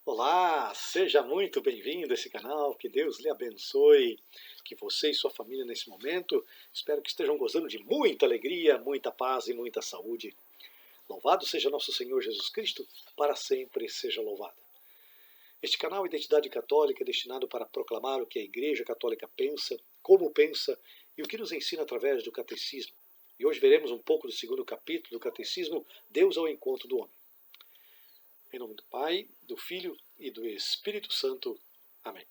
Olá, seja muito bem-vindo a esse canal, que Deus lhe abençoe, que você e sua família nesse momento, espero que estejam gozando de muita alegria, muita paz e muita saúde. Louvado seja nosso Senhor Jesus Cristo, para sempre seja louvado. Este canal Identidade Católica é destinado para proclamar o que a Igreja Católica pensa, como pensa e o que nos ensina através do Catecismo. E hoje veremos um pouco do segundo capítulo do Catecismo, Deus ao Encontro do Homem. Em nome do Pai, do Filho e do Espírito Santo. Amém.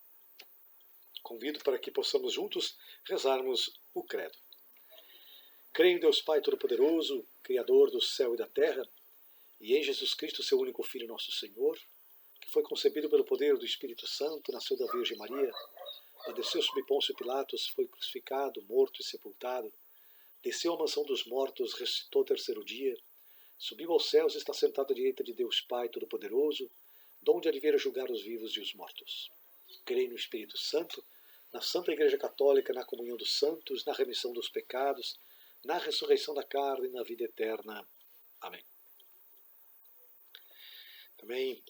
Convido para que possamos juntos rezarmos o credo. Creio em Deus Pai Todo-Poderoso, Criador do céu e da terra, e em Jesus Cristo, seu único Filho, nosso Senhor, que foi concebido pelo poder do Espírito Santo, nasceu da Virgem Maria, padeceu sob Pôncio Pilatos, foi crucificado, morto e sepultado, desceu à mansão dos mortos, ressuscitou ao terceiro dia, subiu aos céus e está sentado à direita de Deus Pai Todo-Poderoso, donde há de vir a julgar os vivos e os mortos. Creio no Espírito Santo, na Santa Igreja Católica, na comunhão dos santos, na remissão dos pecados, na ressurreição da carne e na vida eterna. Amém. Também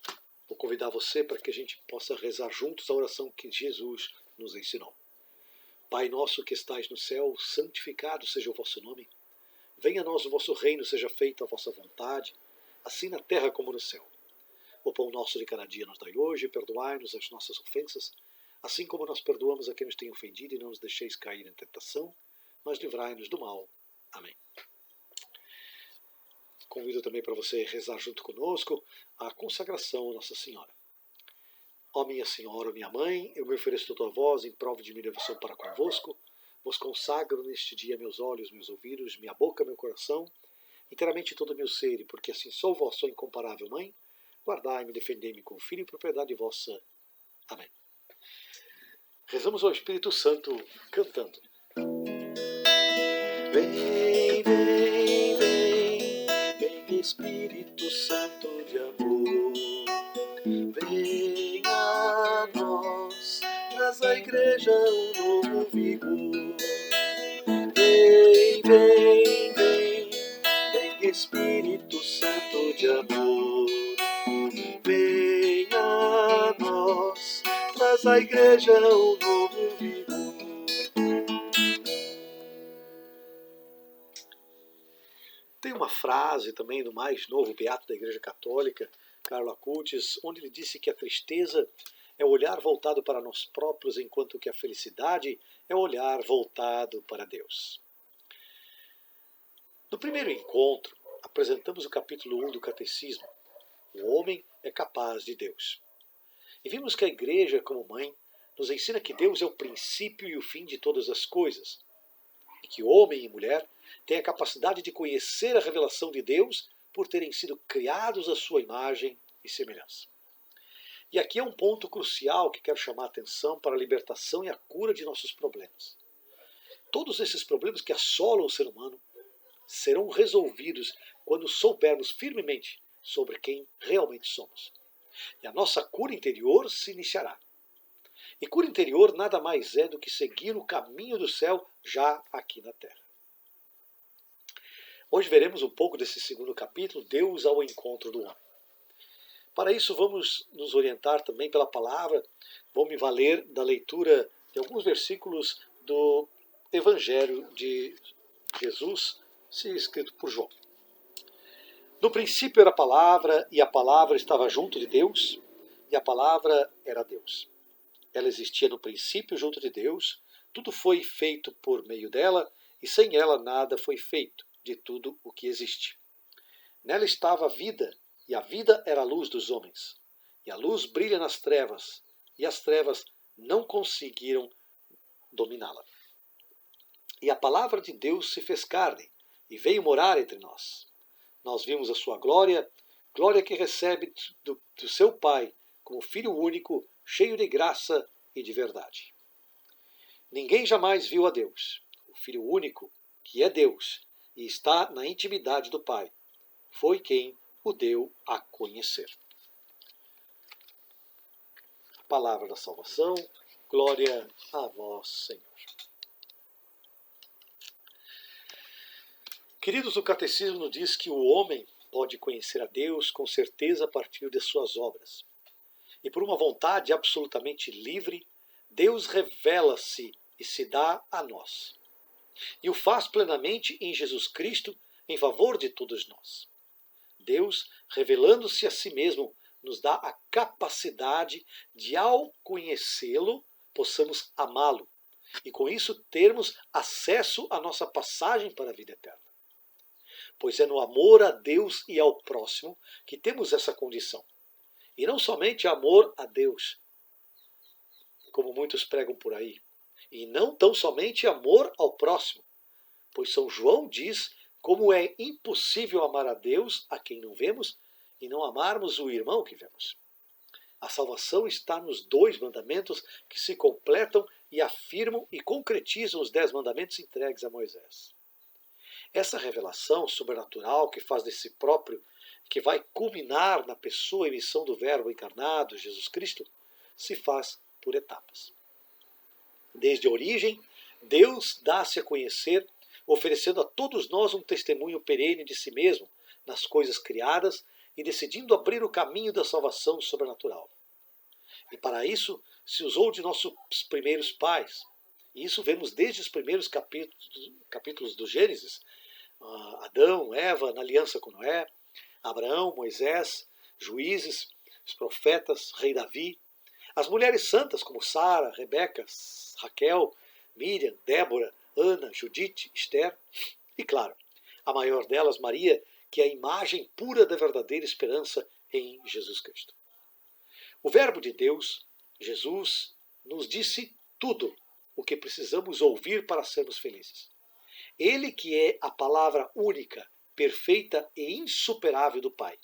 vou convidar você para que a gente possa rezar juntos a oração que Jesus nos ensinou. Pai nosso que estais no céu, santificado seja o vosso nome. Venha a nós o vosso reino, seja feita a vossa vontade, assim na terra como no céu. O pão nosso de cada dia nos dai hoje, perdoai-nos as nossas ofensas, assim como nós perdoamos a quem nos tem ofendido, e não nos deixeis cair em tentação, mas livrai-nos do mal. Amém. Convido também para você rezar junto conosco a consagração a Nossa Senhora. Ó minha Senhora, ó minha Mãe, eu me ofereço toda a vós em prova de minha devoção para convosco, vos consagro neste dia meus olhos, meus ouvidos, minha boca, meu coração, inteiramente todo o meu ser, e porque assim sou vossa incomparável Mãe, guardai-me, defendei-me com filho e propriedade vossa. Amém. Rezamos ao Espírito Santo cantando. Vem, vem, vem, vem Espírito Santo de amor, vem a nós, traz à igreja um novo vigor. Vem, vem, vem, vem Espírito Santo de amor, vem a nós, traz à igreja um novo vigor. Tem uma frase também do mais novo beato da Igreja Católica, Carlo Acutis, onde ele disse que a tristeza é o olhar voltado para nós próprios, enquanto que a felicidade é o olhar voltado para Deus. No primeiro encontro, apresentamos o capítulo 1 do Catecismo. O homem é capaz de Deus. E vimos que a Igreja, como mãe, nos ensina que Deus é o princípio e o fim de todas as coisas, e que homem e mulher têm a capacidade de conhecer a revelação de Deus por terem sido criados à sua imagem e semelhança. E aqui é um ponto crucial que quero chamar a atenção para a libertação e a cura de nossos problemas. Todos esses problemas que assolam o ser humano serão resolvidos quando soubermos firmemente sobre quem realmente somos. E a nossa cura interior se iniciará. E cura interior nada mais é do que seguir o caminho do céu já aqui na terra. Hoje veremos um pouco desse segundo capítulo, Deus ao encontro do homem. Para isso vamos nos orientar também pela palavra, vou me valer da leitura de alguns versículos do Evangelho de Jesus, escrito por João. No princípio era a palavra, e a palavra estava junto de Deus, e a palavra era Deus. Ela existia no princípio junto de Deus, tudo foi feito por meio dela, e sem ela nada foi feito de tudo o que existe. Nela estava a vida, e a vida era a luz dos homens. E a luz brilha nas trevas, e as trevas não conseguiram dominá-la. E a palavra de Deus se fez carne, e veio morar entre nós. Nós vimos a sua glória, glória que recebe do seu Pai, como Filho único, cheio de graça e de verdade. Ninguém jamais viu a Deus. O Filho único, que é Deus e está na intimidade do Pai, foi quem o deu a conhecer. Palavra da salvação, glória a vós, Senhor. Queridos, o Catecismo diz que o homem pode conhecer a Deus com certeza a partir de suas obras. E por uma vontade absolutamente livre, Deus revela-se e se dá a nós. E o faz plenamente em Jesus Cristo em favor de todos nós. Deus, revelando-se a si mesmo, nos dá a capacidade de, ao conhecê-lo, possamos amá-lo e com isso termos acesso à nossa passagem para a vida eterna. Pois é no amor a Deus e ao próximo que temos essa condição. E não somente amor a Deus, como muitos pregam por aí, e não tão somente amor ao próximo, pois São João diz como é impossível amar a Deus, a quem não vemos, e não amarmos o irmão que vemos. A salvação está nos 2 mandamentos que se completam e afirmam e concretizam os 10 mandamentos entregues a Moisés. Essa revelação sobrenatural que faz de si próprio, que vai culminar na pessoa e missão do Verbo encarnado, Jesus Cristo, se faz por etapas. Desde a origem, Deus dá-se a conhecer, oferecendo a todos nós um testemunho perene de si mesmo nas coisas criadas e decidindo abrir o caminho da salvação sobrenatural. E para isso se usou de nossos primeiros pais. E isso vemos desde os primeiros capítulos do Gênesis, Adão, Eva, na aliança com Noé, Abraão, Moisés, juízes, os profetas, rei Davi, as mulheres santas como Sara, Rebeca, Raquel, Miriam, Débora, Ana, Judite, Esther e, claro, a maior delas, Maria, que é a imagem pura da verdadeira esperança em Jesus Cristo. O Verbo de Deus, Jesus, nos disse tudo o que precisamos ouvir para sermos felizes. Ele que é a palavra única, perfeita e insuperável do Pai.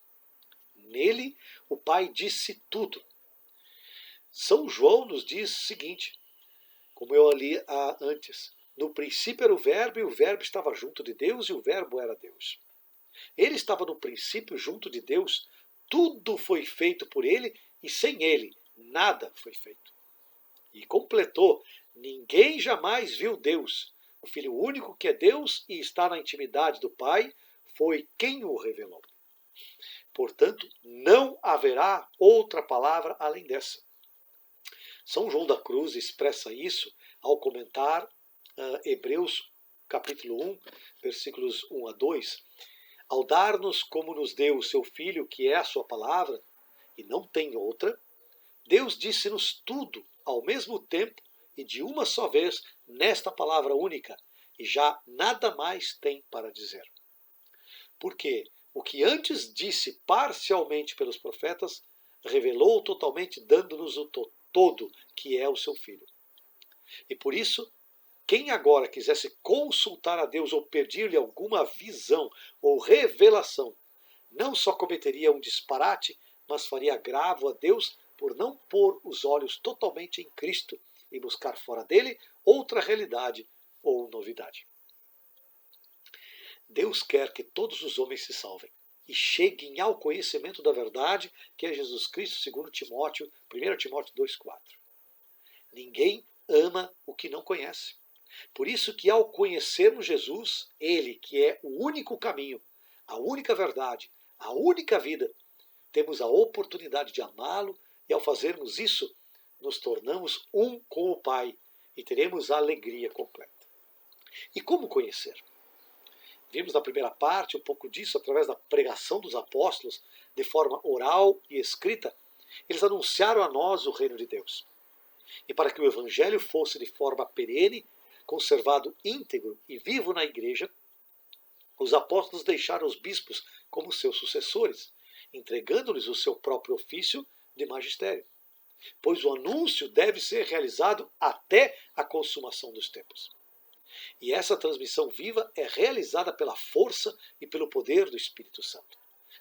Nele, o Pai disse tudo. São João nos diz o seguinte, como eu li antes, no princípio era o Verbo e o Verbo estava junto de Deus e o Verbo era Deus. Ele estava no princípio junto de Deus, tudo foi feito por ele e sem ele nada foi feito. E completou, ninguém jamais viu Deus. O Filho único que é Deus e está na intimidade do Pai foi quem o revelou. Portanto, não haverá outra palavra além dessa. São João da Cruz expressa isso ao comentar Hebreus capítulo 1, versículos 1 a 2. Ao dar-nos como nos deu o seu Filho, que é a sua palavra, e não tem outra, Deus disse-nos tudo ao mesmo tempo e de uma só vez nesta palavra única, e já nada mais tem para dizer. Porque o que antes disse parcialmente pelos profetas, revelou totalmente, dando-nos o todo, que é o seu Filho. E por isso, quem agora quisesse consultar a Deus ou pedir-lhe alguma visão ou revelação, não só cometeria um disparate, mas faria agravo a Deus por não pôr os olhos totalmente em Cristo e buscar fora dele outra realidade ou novidade. Deus quer que todos os homens se salvem e cheguem ao conhecimento da verdade, que é Jesus Cristo, segundo Timóteo, 1 Timóteo 2,4. Ninguém ama o que não conhece. Por isso que ao conhecermos Jesus, Ele que é o único caminho, a única verdade, a única vida, temos a oportunidade de amá-lo e ao fazermos isso, nos tornamos um com o Pai e teremos a alegria completa. E como conhecer? Vimos na primeira parte um pouco disso através da pregação dos apóstolos, de forma oral e escrita. Eles anunciaram a nós o reino de Deus. E para que o evangelho fosse de forma perene, conservado íntegro e vivo na igreja, os apóstolos deixaram os bispos como seus sucessores, entregando-lhes o seu próprio ofício de magistério. Pois o anúncio deve ser realizado até a consumação dos tempos. E essa transmissão viva é realizada pela força e pelo poder do Espírito Santo,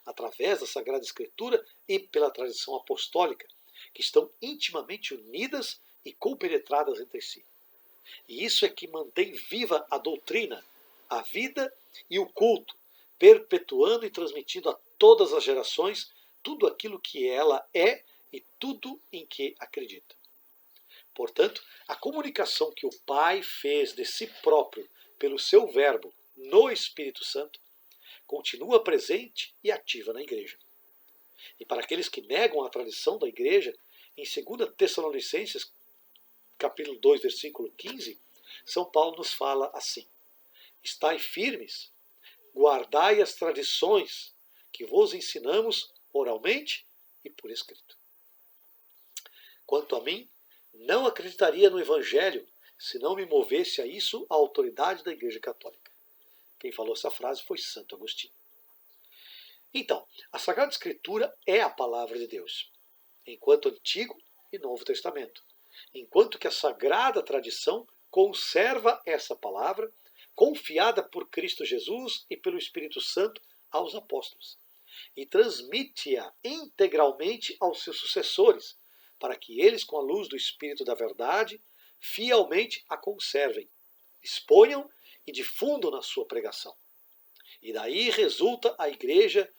através da Sagrada Escritura e pela tradição apostólica, que estão intimamente unidas e compenetradas entre si. E isso é que mantém viva a doutrina, a vida e o culto, perpetuando e transmitindo a todas as gerações tudo aquilo que ela é e tudo em que acredita. Portanto, a comunicação que o Pai fez de si próprio pelo seu Verbo no Espírito Santo continua presente e ativa na Igreja. E para aqueles que negam a tradição da Igreja, Em 2 Tessalonicenses, capítulo 2, versículo 15, São Paulo nos fala assim: estai firmes, guardai as tradições que vos ensinamos oralmente e por escrito. Quanto a mim, não acreditaria no Evangelho se não me movesse a isso a autoridade da Igreja Católica. Quem falou essa frase foi Santo Agostinho. Então, a Sagrada Escritura é a palavra de Deus, enquanto Antigo e Novo Testamento, enquanto que a Sagrada Tradição conserva essa palavra, confiada por Cristo Jesus e pelo Espírito Santo aos apóstolos, e transmite-a integralmente aos seus sucessores, para que eles, com a luz do Espírito da Verdade, fielmente a conservem, exponham e difundam na sua pregação. E daí resulta a Igreja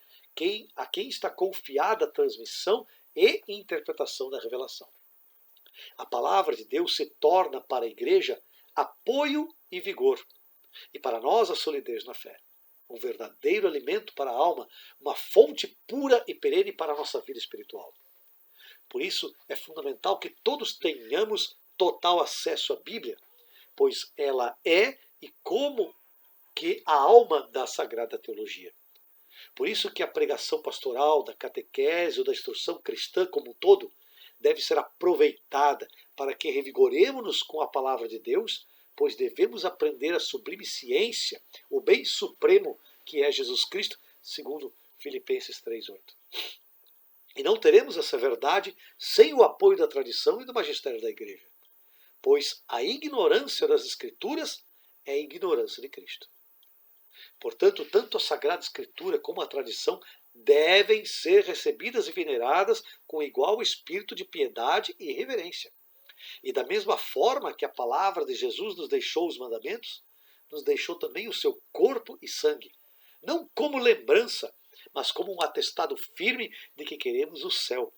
a quem está confiada a transmissão e interpretação da revelação. A palavra de Deus se torna para a Igreja apoio e vigor, e para nós a solidez na fé, um verdadeiro alimento para a alma, uma fonte pura e perene para a nossa vida espiritual. Por isso é fundamental que todos tenhamos total acesso à Bíblia, pois ela é e como que a alma da Sagrada Teologia. Por isso que a pregação pastoral, da catequese ou da instrução cristã como um todo deve ser aproveitada para que revigoremos-nos com a palavra de Deus, pois devemos aprender a sublime ciência, o bem supremo que é Jesus Cristo, segundo Filipenses 3,8. E não teremos essa verdade sem o apoio da tradição e do magistério da Igreja, pois a ignorância das Escrituras é a ignorância de Cristo. Portanto, tanto a Sagrada Escritura como a tradição devem ser recebidas e veneradas com igual espírito de piedade e reverência. E da mesma forma que a palavra de Jesus nos deixou os mandamentos, nos deixou também o seu corpo e sangue, não como lembrança, mas como um atestado firme de que queremos o céu.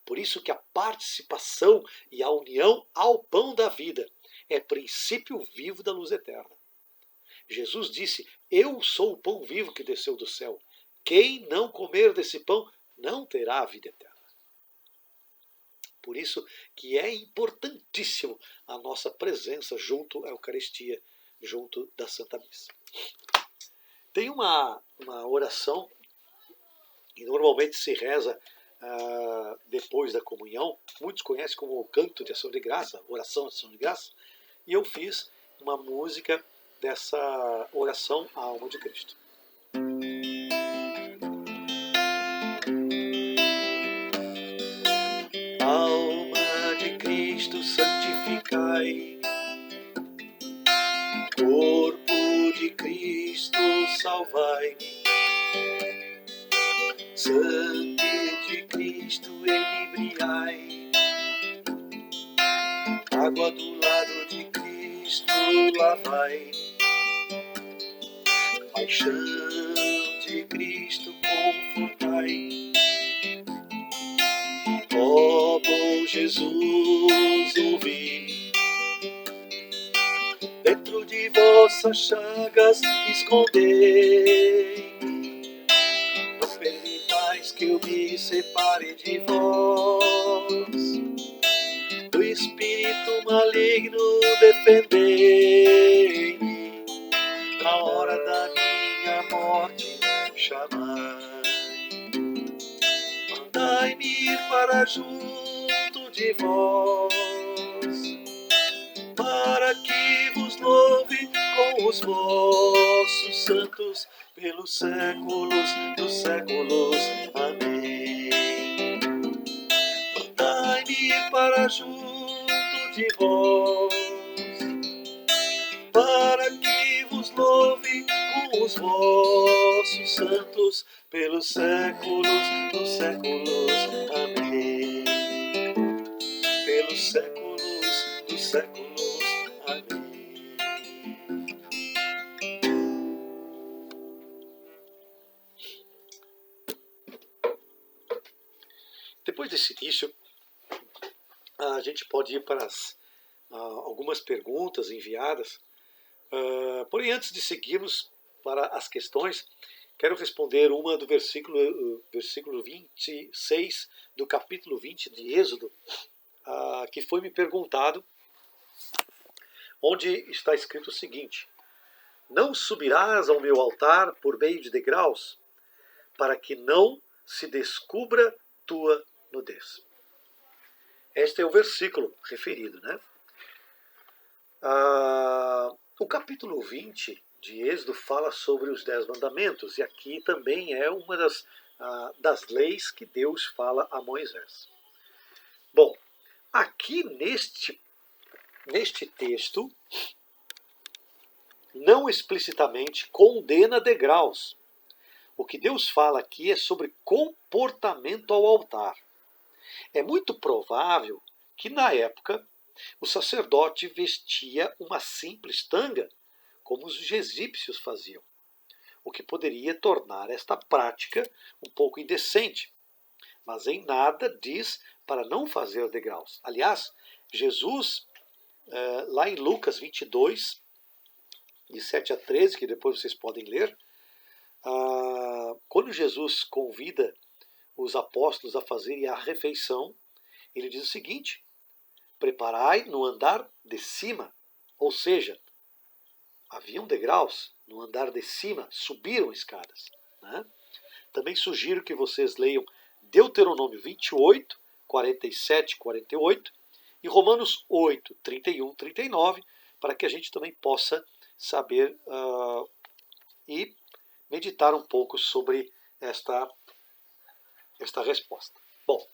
Por isso que a participação e a união ao pão da vida é princípio vivo da luz eterna. Jesus disse: eu sou o pão vivo que desceu do céu. Quem não comer desse pão não terá a vida eterna. Por isso que é importantíssimo a nossa presença junto à Eucaristia, junto da Santa Missa. Tem uma oração que normalmente se reza depois da comunhão. Muitos conhecem como o canto de ação de graça, oração de ação de graça. E eu fiz uma música dessa oração à alma de Cristo. Alma de Cristo, santificai, corpo de Cristo, salvai, sangue de Cristo, inebriai, água do lado de Cristo, lavai, paixão de Cristo, confortai. Ó bom Jesus, ouvi, dentro de vossas chagas escondei. Não permitais que eu me separe de vós, do espírito maligno defendei. Na hora da minha morte chamai. Mandai-me ir para junto de vós, para que vos louve com os vossos santos pelos séculos dos séculos. Amém. Mandai-me ir para junto de vós, para que vos louve com os vossos santos pelos séculos dos séculos. Amém. Pelos séculos dos séculos. Amém. Depois desse início, a gente pode ir para algumas perguntas enviadas. Porém, antes de seguirmos para as questões, Quero responder uma do versículo 26 do capítulo 20 de Êxodo, que foi me perguntado, onde está escrito o seguinte: não subirás ao meu altar por meio de degraus, para que não se descubra tua nudez. Este é o versículo referido, né? O capítulo 20 de Êxodo fala sobre os 10 mandamentos, e aqui também é uma das leis que Deus fala a Moisés. Bom, aqui neste texto, não explicitamente condena degraus. O que Deus fala aqui é sobre comportamento ao altar. É muito provável que, na época, o sacerdote vestia uma simples tanga, como os egípcios faziam, o que poderia tornar esta prática um pouco indecente. Mas em nada diz para não fazer degraus. Aliás, Jesus, lá em Lucas 22, de 7 a 13, que depois vocês podem ler, quando Jesus convida os apóstolos a fazerem a refeição, ele diz o seguinte: preparai no andar de cima, ou seja, haviam degraus no andar de cima, subiram escadas, né? Também sugiro que vocês leiam Deuteronômio 28, 47 e 48 e Romanos 8, 31 e 39, para que a gente também possa saber e meditar um pouco sobre esta resposta. Bom,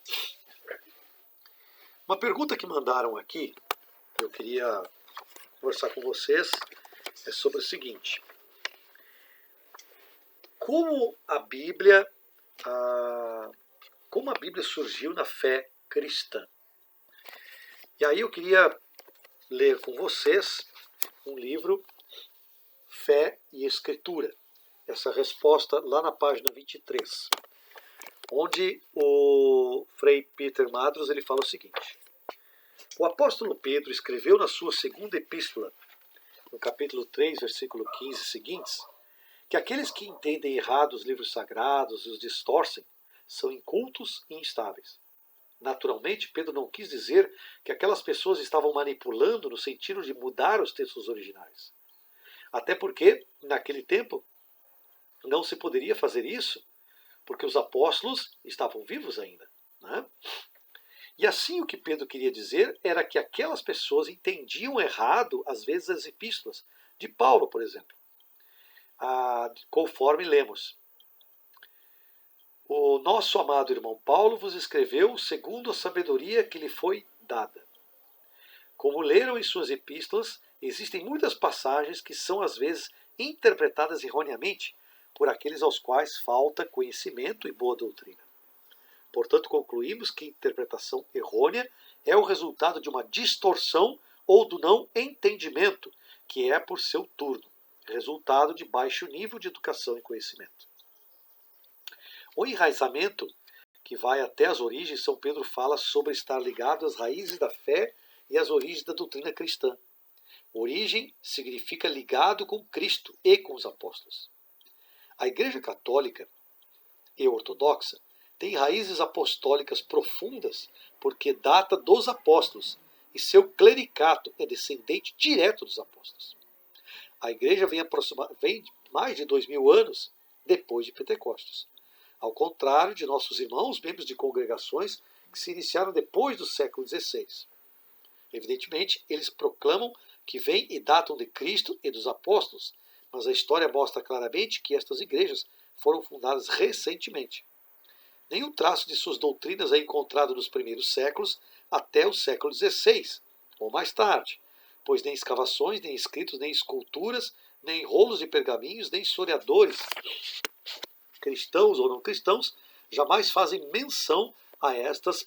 uma pergunta que mandaram aqui, que eu queria conversar com vocês, é sobre o seguinte: como a Bíblia surgiu na fé cristã? E aí eu queria ler com vocês um livro, Fé e Escritura. Essa resposta lá na página 23, onde o Frei Peter Madros ele fala o seguinte: o apóstolo Pedro escreveu na sua segunda epístola, no capítulo 3, versículo 15 seguintes, que aqueles que entendem errado os livros sagrados e os distorcem são incultos e instáveis. Naturalmente, Pedro não quis dizer que aquelas pessoas estavam manipulando no sentido de mudar os textos originais. Até porque, naquele tempo, não se poderia fazer isso, porque os apóstolos estavam vivos ainda, né? E assim o que Pedro queria dizer era que aquelas pessoas entendiam errado, às vezes, as epístolas de Paulo, por exemplo, conforme lemos. O nosso amado irmão Paulo vos escreveu segundo a sabedoria que lhe foi dada. Como leram em suas epístolas, existem muitas passagens que são às vezes interpretadas erroneamente por aqueles aos quais falta conhecimento e boa doutrina. Portanto, concluímos que interpretação errônea é o resultado de uma distorção ou do não entendimento, que é, por seu turno, resultado de baixo nível de educação e conhecimento. O enraizamento, que vai até as origens, São Pedro fala sobre estar ligado às raízes da fé e às origens da doutrina cristã. Origem significa ligado com Cristo e com os apóstolos. A Igreja Católica e Ortodoxa tem raízes apostólicas profundas porque data dos apóstolos e seu clericato é descendente direto dos apóstolos. A Igreja vem mais de 2000 anos depois de Pentecostes, ao contrário de nossos irmãos, membros de congregações que se iniciaram depois do século XVI. Evidentemente, eles proclamam que vêm e datam de Cristo e dos apóstolos, mas a história mostra claramente que estas igrejas foram fundadas recentemente. Nenhum traço de suas doutrinas é encontrado nos primeiros séculos até o século XVI, ou mais tarde, pois nem escavações, nem escritos, nem esculturas, nem rolos de pergaminhos, nem historiadores, cristãos ou não cristãos, jamais fazem menção a às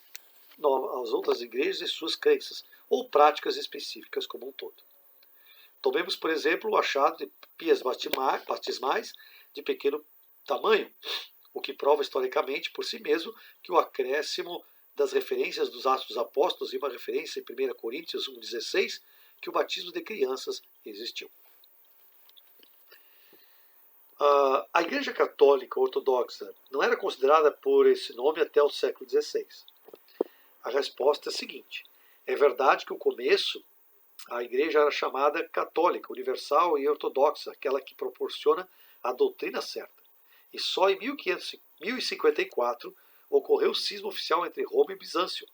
outras igrejas e suas crenças, ou práticas específicas como um todo. Tomemos, por exemplo, o achado de pias batismais de pequeno tamanho, o que prova historicamente por si mesmo que o acréscimo das referências dos Atos dos Apóstolos e uma referência em 1 Coríntios 1,16, que o batismo de crianças existiu. A Igreja Católica Ortodoxa não era considerada por esse nome até o século XVI. A resposta é a seguinte: é verdade que no começo a Igreja era chamada católica, universal e ortodoxa, aquela que proporciona a doutrina certa. E só em 1054 ocorreu o cisma oficial entre Roma e Bizâncio.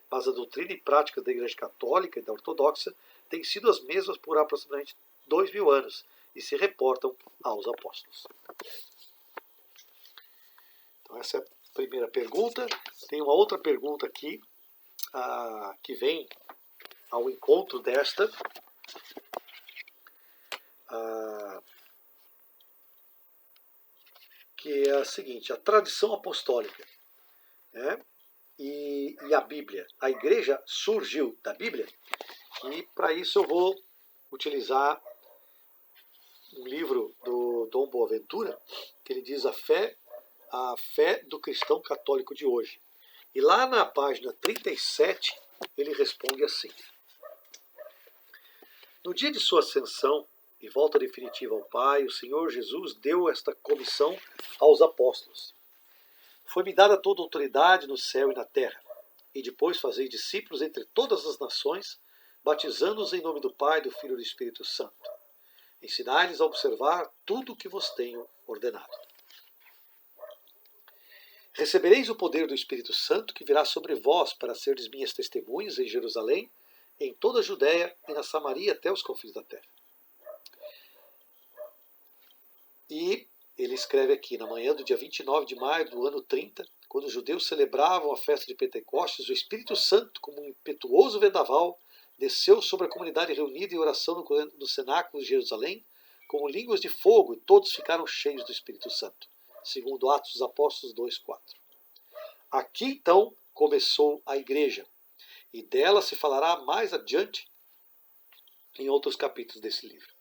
Mas a doutrina e prática da Igreja Católica e da Ortodoxa têm sido as mesmas por aproximadamente 2000 anos e se reportam aos apóstolos. Então essa é a primeira pergunta. Tem uma outra pergunta aqui que vem ao encontro desta. Que é a seguinte: a tradição apostólica, né, e a Bíblia. A igreja surgiu da Bíblia, e para isso eu vou utilizar um livro do Dom Boaventura, que ele diz a fé do cristão católico de hoje. E lá na página 37, ele responde assim: no dia de sua ascensão e volta definitiva ao Pai, o Senhor Jesus deu esta comissão aos apóstolos: foi-me dada toda a autoridade no céu e na terra, e depois fazei discípulos entre todas as nações, batizando-os em nome do Pai, do Filho e do Espírito Santo. Ensinai-lhes a observar tudo o que vos tenho ordenado. Recebereis o poder do Espírito Santo que virá sobre vós para serdes minhas testemunhas em Jerusalém, em toda a Judéia e na Samaria até os confins da terra. E ele escreve aqui: na manhã do dia 29 de maio do ano 30, quando os judeus celebravam a festa de Pentecostes, o Espírito Santo, como um impetuoso vendaval, desceu sobre a comunidade reunida em oração no cenáculo de Jerusalém, como línguas de fogo, e todos ficaram cheios do Espírito Santo. Segundo Atos dos Apóstolos 2:4. Aqui então começou a igreja, e dela se falará mais adiante em outros capítulos desse livro.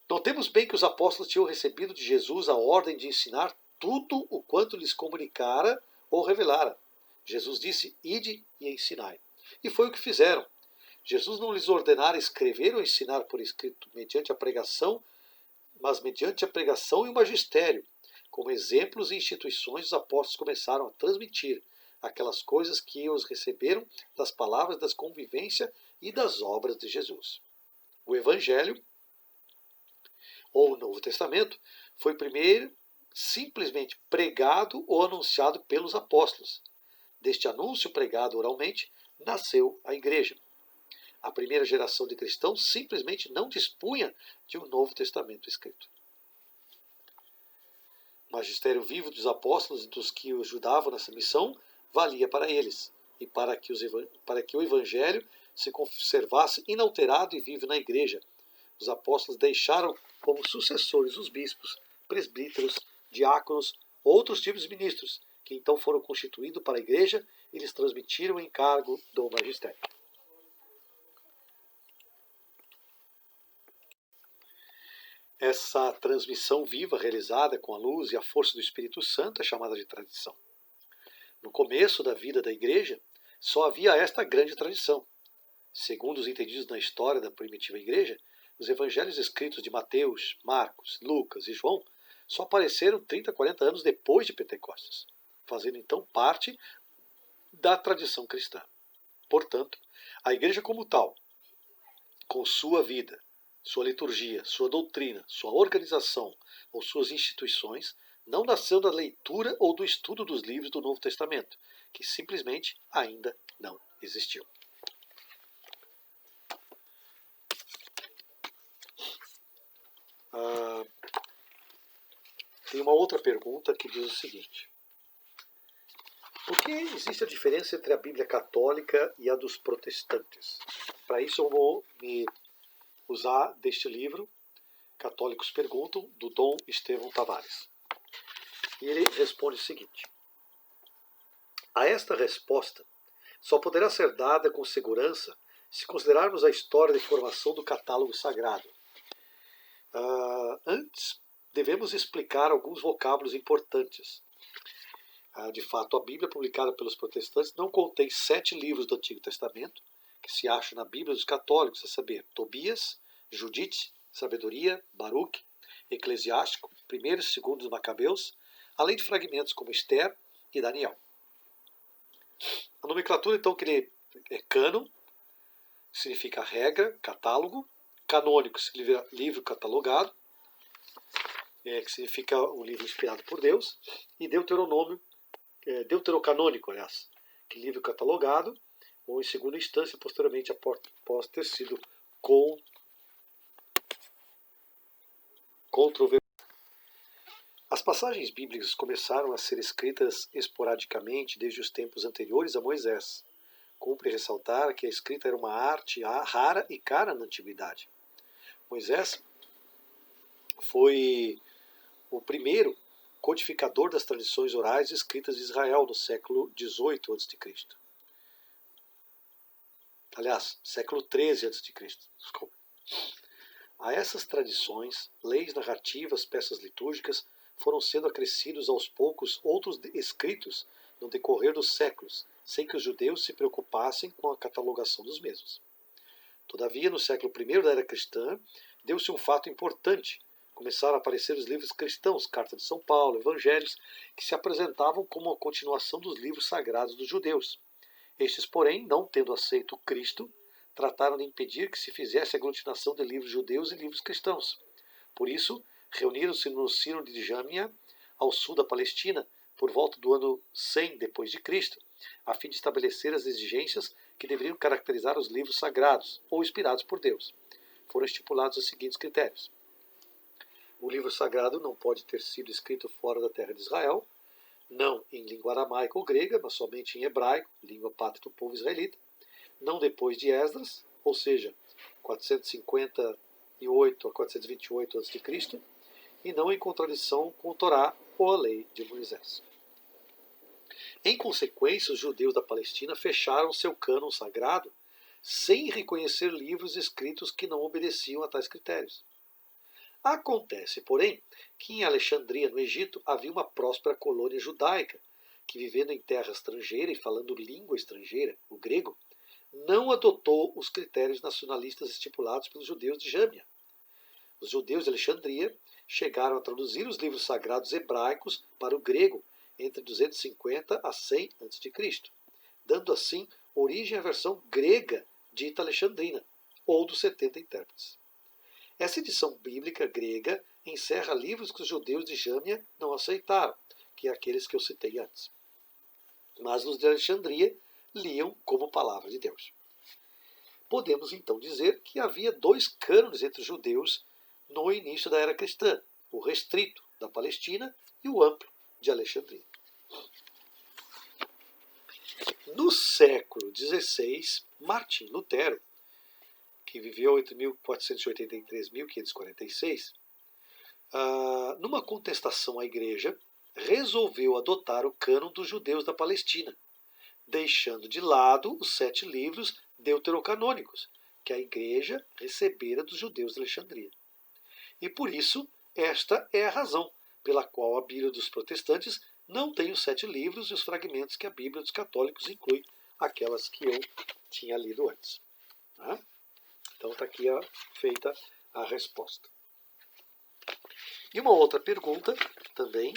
Notemos bem que os apóstolos tinham recebido de Jesus a ordem de ensinar tudo o quanto lhes comunicara ou revelara. Jesus disse: ide e ensinai. E foi o que fizeram. Jesus não lhes ordenara escrever ou ensinar por escrito, mediante a pregação, mas mediante a pregação e o magistério. Como exemplos e instituições, os apóstolos começaram a transmitir aquelas coisas que os receberam das palavras, das convivências e das obras de Jesus. O Evangelho, ou o Novo Testamento, foi primeiro simplesmente pregado ou anunciado pelos apóstolos. Deste anúncio pregado oralmente, nasceu a igreja. A primeira geração de cristãos simplesmente não dispunha de um Novo Testamento escrito. O magistério vivo dos apóstolos e dos que os ajudavam nessa missão valia para eles, e para que o Evangelho se conservasse inalterado e vivo na igreja. Os apóstolos deixaram como sucessores os bispos, presbíteros, diáconos, outros tipos de ministros, que então foram constituídos para a igreja e lhes transmitiram o encargo do magistério. Essa transmissão viva realizada com a luz e a força do Espírito Santo é chamada de tradição. No começo da vida da igreja, só havia esta grande tradição. Segundo os entendidos na história da primitiva igreja, os evangelhos escritos de Mateus, Marcos, Lucas e João só apareceram 30, 40 anos depois de Pentecostes, fazendo então parte da tradição cristã. Portanto, a igreja como tal, com sua vida, sua liturgia, sua doutrina, sua organização ou suas instituições, não nasceu da leitura ou do estudo dos livros do Novo Testamento, que simplesmente ainda não existiam. Tem uma outra pergunta que diz o seguinte: por que existe a diferença entre a Bíblia católica e a dos protestantes? Para isso eu vou me usar deste livro, Católicos Perguntam, do Dom Estevão Tavares. E ele responde o seguinte: a esta resposta só poderá ser dada com segurança se considerarmos a história de formação do catálogo sagrado. Antes, devemos explicar alguns vocábulos importantes. De fato, a Bíblia publicada pelos protestantes não contém 7 livros do Antigo Testamento, que se acham na Bíblia dos católicos, a saber, Tobias, Judite, Sabedoria, Baruque, Eclesiástico, 1º e 2º Macabeus, além de fragmentos como Esther e Daniel. A nomenclatura, então, que ele é cânon, significa regra, catálogo. Canônico significa livro catalogado, que significa um livro inspirado por Deus. E Deuteronômio, deuterocanônico, aliás, que livro catalogado, ou em segunda instância, posteriormente, após ter sido controvertido. As passagens bíblicas começaram a ser escritas esporadicamente desde os tempos anteriores a Moisés. Cumpre ressaltar que a escrita era uma arte rara e cara na antiguidade. Moisés foi o primeiro codificador das tradições orais escritas de Israel no século XVIII a.C. Aliás, século XIII a.C. Desculpa. A essas tradições, leis narrativas, peças litúrgicas, foram sendo acrescidos aos poucos outros escritos no decorrer dos séculos, sem que os judeus se preocupassem com a catalogação dos mesmos. Todavia, no século I da era cristã, deu-se um fato importante. Começaram a aparecer os livros cristãos, Carta de São Paulo, Evangelhos, que se apresentavam como a continuação dos livros sagrados dos judeus. Estes, porém, não tendo aceito Cristo, trataram de impedir que se fizesse aglutinação de livros judeus e livros cristãos. Por isso, reuniram-se no Sínodo de Jâmia, ao sul da Palestina, por volta do ano 100 d.C., a fim de estabelecer as exigências que deveriam caracterizar os livros sagrados, ou inspirados por Deus. Foram estipulados os seguintes critérios. O livro sagrado não pode ter sido escrito fora da terra de Israel, não em língua aramaica ou grega, mas somente em hebraico, língua pátria do povo israelita, não depois de Esdras, ou seja, 458 a 428 a.C., e não em contradição com o Torá ou a lei de Moisés. Em consequência, os judeus da Palestina fecharam seu cânon sagrado sem reconhecer livros escritos que não obedeciam a tais critérios. Acontece, porém, que em Alexandria, no Egito, havia uma próspera colônia judaica que, vivendo em terra estrangeira e falando língua estrangeira, o grego, não adotou os critérios nacionalistas estipulados pelos judeus de Jâmia. Os judeus de Alexandria chegaram a traduzir os livros sagrados hebraicos para o grego entre 250 a 100 a.C., dando assim origem à versão grega dita alexandrina, ou dos 70 intérpretes. Essa edição bíblica grega encerra livros que os judeus de Jâmia não aceitaram, que é aqueles que eu citei antes. Mas os de Alexandria liam como palavra de Deus. Podemos então dizer que havia dois cânones entre os judeus no início da era cristã, o restrito da Palestina e o amplo de Alexandria. No século XVI, Martim Lutero, que viveu entre 1483 e 1546, numa contestação à igreja, resolveu adotar o cânon dos judeus da Palestina, deixando de lado os 7 livros deuterocanônicos que a igreja recebera dos judeus de Alexandria. E por isso, esta é a razão pela qual a Bíblia dos protestantes não tem os 7 livros e os fragmentos que a Bíblia dos católicos inclui, aquelas que eu tinha lido antes. Então está aqui feita a resposta. E uma outra pergunta também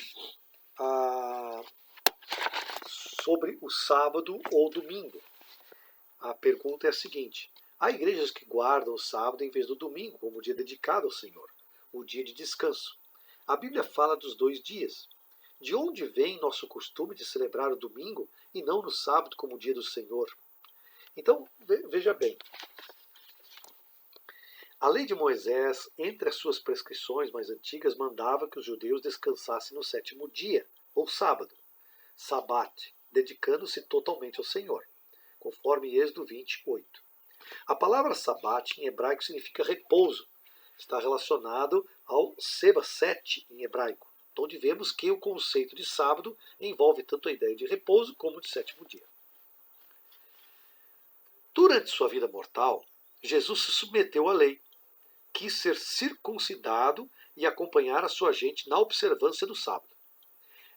sobre o sábado ou domingo. A pergunta é a seguinte: há igrejas que guardam o sábado em vez do domingo como dia dedicado ao Senhor, o dia de descanso. A Bíblia fala dos 2 dias. De onde vem nosso costume de celebrar o domingo e não no sábado como o dia do Senhor? Então, veja bem. A lei de Moisés, entre as suas prescrições mais antigas, mandava que os judeus descansassem no 7º dia, ou sábado, sabat, dedicando-se totalmente ao Senhor, conforme Êxodo 28. A palavra sabat em hebraico significa repouso. Está relacionado ao seba-set em hebraico, onde vemos que o conceito de sábado envolve tanto a ideia de repouso como de 7º dia. Durante sua vida mortal, Jesus se submeteu à lei, quis ser circuncidado e acompanhar a sua gente na observância do sábado.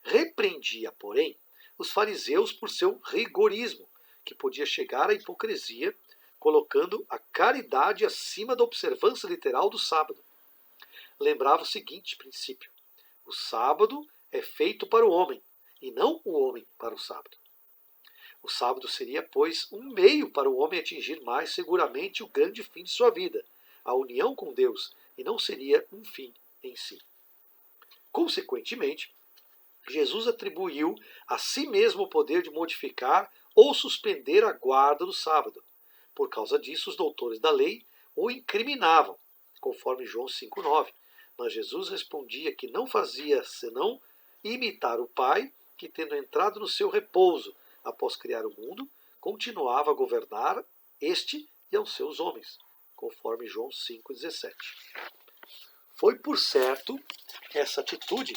Repreendia, porém, os fariseus por seu rigorismo, que podia chegar à hipocrisia, colocando a caridade acima da observância literal do sábado. lembrava o seguinte princípio: o sábado é feito para o homem, e não o homem para o sábado. O sábado seria, pois, um meio para o homem atingir mais seguramente o grande fim de sua vida, a união com Deus, e não seria um fim em si. Consequentemente, Jesus atribuiu a si mesmo o poder de modificar ou suspender a guarda do sábado. Por causa disso, os doutores da lei o incriminavam, conforme João 5,9. Mas Jesus respondia que não fazia senão imitar o Pai, que, tendo entrado no seu repouso após criar o mundo, continuava a governar este e aos seus homens, conforme João 5,17. Foi, por certo, essa atitude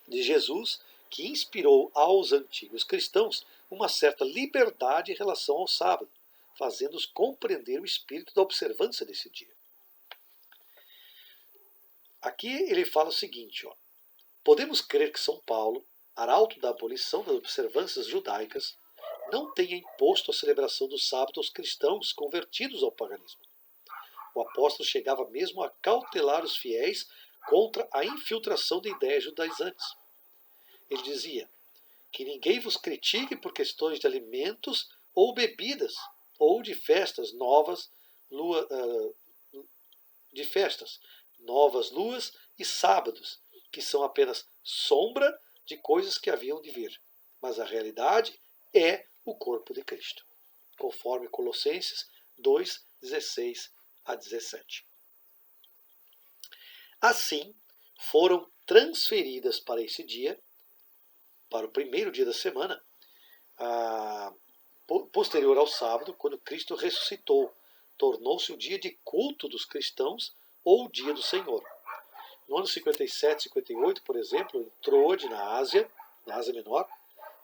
de Jesus que inspirou aos antigos cristãos uma certa liberdade em relação ao sábado, fazendo-os compreender o espírito da observância desse dia. Aqui ele fala o seguinte: podemos crer que São Paulo, arauto da abolição das observâncias judaicas, não tenha imposto a celebração do sábado aos cristãos convertidos ao paganismo. O apóstolo chegava mesmo a cautelar os fiéis contra a infiltração de ideias judaizantes. Ele dizia: que ninguém vos critique por questões de alimentos ou bebidas, ou de festas novas, novas luas e sábados, que são apenas sombra de coisas que haviam de vir. Mas a realidade é o corpo de Cristo, conforme Colossenses 2, 16 a 17. Assim, foram transferidas para esse dia, para o primeiro dia da semana, posterior ao sábado, quando Cristo ressuscitou, tornou-se o dia de culto dos cristãos ou o dia do Senhor. No ano 57, 58, por exemplo, em Troade, na Ásia Menor,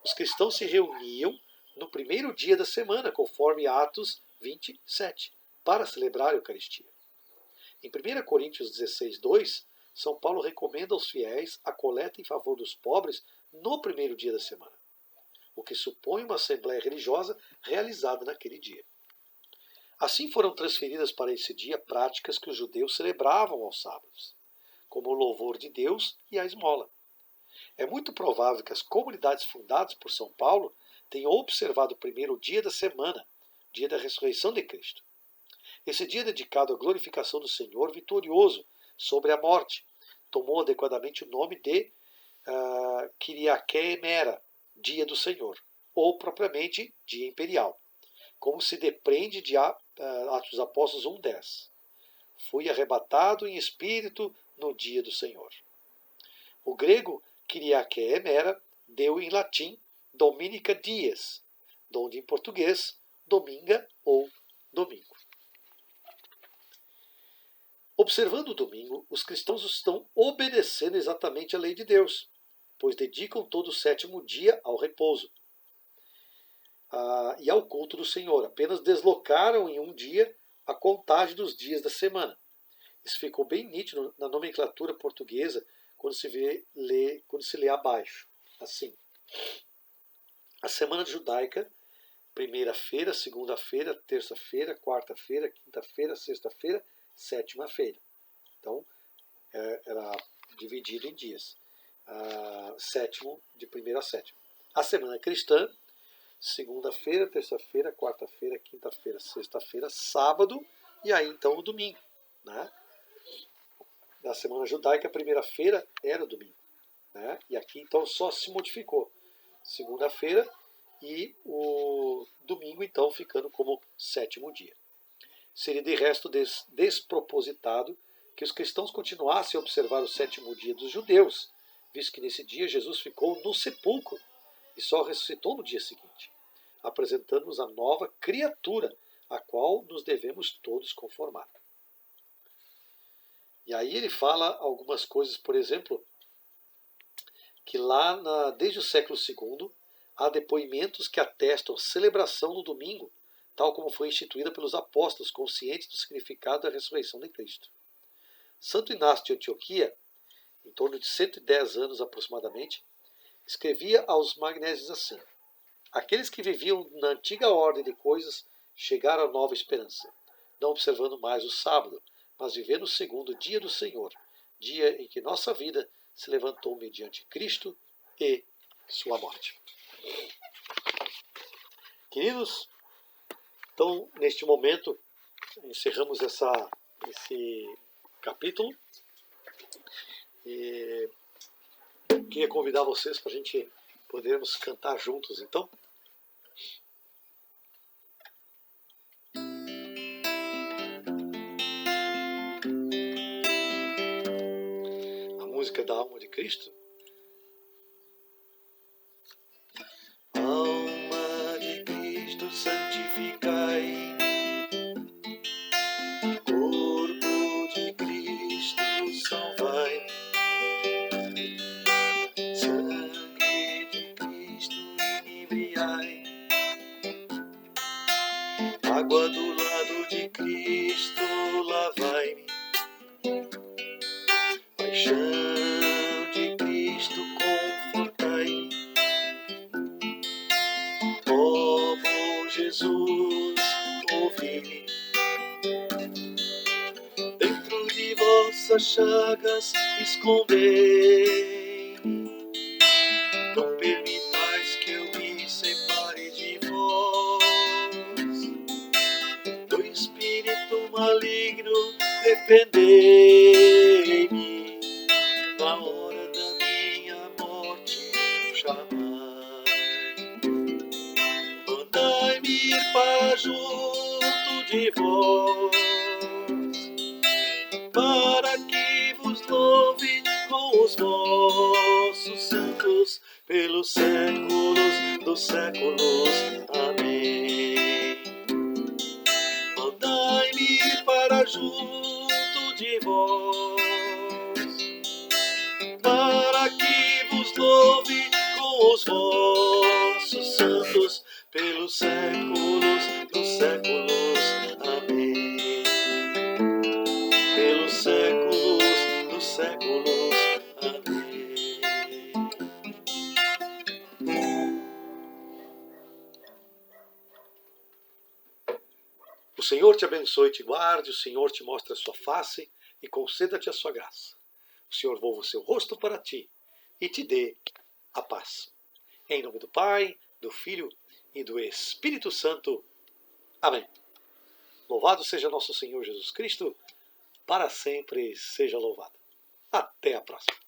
os cristãos se reuniam no primeiro dia da semana, conforme Atos 27, para celebrar a Eucaristia. Em 1 Coríntios 16, 2, São Paulo recomenda aos fiéis a coleta em favor dos pobres no primeiro dia da semana, o que supõe uma assembleia religiosa realizada naquele dia. Assim foram transferidas para esse dia práticas que os judeus celebravam aos sábados, como o louvor de Deus e a esmola. É muito provável que as comunidades fundadas por São Paulo tenham observado o primeiro dia da semana, dia da ressurreição de Cristo. Esse dia dedicado à glorificação do Senhor vitorioso sobre a morte tomou adequadamente o nome de Kyriake Mera, dia do Senhor, ou propriamente dia imperial, como se depreende de Atos dos Apóstolos 1,10. Fui arrebatado em espírito no dia do Senhor. O grego Kyriake Mera deu em latim Dominica Dies, donde em português dominga ou domingo. Observando o domingo, os cristãos estão obedecendo exatamente a lei de Deus, pois dedicam todo o sétimo dia ao repouso e ao culto do Senhor. Apenas deslocaram em um dia a contagem dos dias da semana. Isso ficou bem nítido na nomenclatura portuguesa quando se lê abaixo. Assim, a semana judaica: primeira-feira, segunda-feira, terça-feira, quarta-feira, quinta-feira, sexta-feira, sétima-feira. Então, era dividido em dias. Sétimo, de primeira a sétima. A semana cristã: segunda-feira, terça-feira, quarta-feira, quinta-feira, sexta-feira, sábado e aí então o domingo. Né? Na semana judaica, a primeira-feira era o domingo. Né? E aqui então só se modificou. Segunda-feira e o domingo então ficando como sétimo dia. Seria de resto despropositado que os cristãos continuassem a observar o sétimo dia dos judeus, visto que nesse dia Jesus ficou no sepulcro e só ressuscitou no dia seguinte, apresentando-nos a nova criatura, a qual nos devemos todos conformar. E aí ele fala algumas coisas, por exemplo, que lá desde o século II há depoimentos que atestam a celebração do domingo, tal como foi instituída pelos apóstolos, conscientes do significado da ressurreição de Cristo. Santo Inácio de Antioquia, em torno de 110 anos aproximadamente, escrevia aos magnésios assim: aqueles que viviam na antiga ordem de coisas chegaram à nova esperança, não observando mais o sábado, mas viver no segundo dia do Senhor, dia em que nossa vida se levantou mediante Cristo e sua morte. Queridos, então, neste momento, encerramos esse capítulo. E queria convidar vocês para a gente podermos cantar juntos, então. A música da Alma de Cristo. Alma de Cristo, santificai. Corpo de Cristo, salvai. Sangue de Cristo, inebriai. Água do lado de Cristo, lavai-me. Paixão de Cristo, confortai. Ó bom Jesus, ouvi-me. Dentro de vossas chagas, escondei-me. Não permitais que eu me separe de vós. Do espírito maligno, defendei-me. Na hora da minha morte, chamai. Mandai-me ir para junto de vós, para que vos louve com os vossos santos pelos séculos dos séculos. Amém. Mandai-me ir para junto de vós, para que vos louve com os vossos santos pelos séculos dos séculos. Amém. Pelos séculos dos séculos. Amém. O Senhor te abençoe e te guarde, o Senhor te mostre a sua face e conceda-te a sua graça. O Senhor volva o seu rosto para ti e te dê a paz. Em nome do Pai, do Filho e do Espírito Santo. Amém. Louvado seja nosso Senhor Jesus Cristo, para sempre seja louvado. Até a próxima.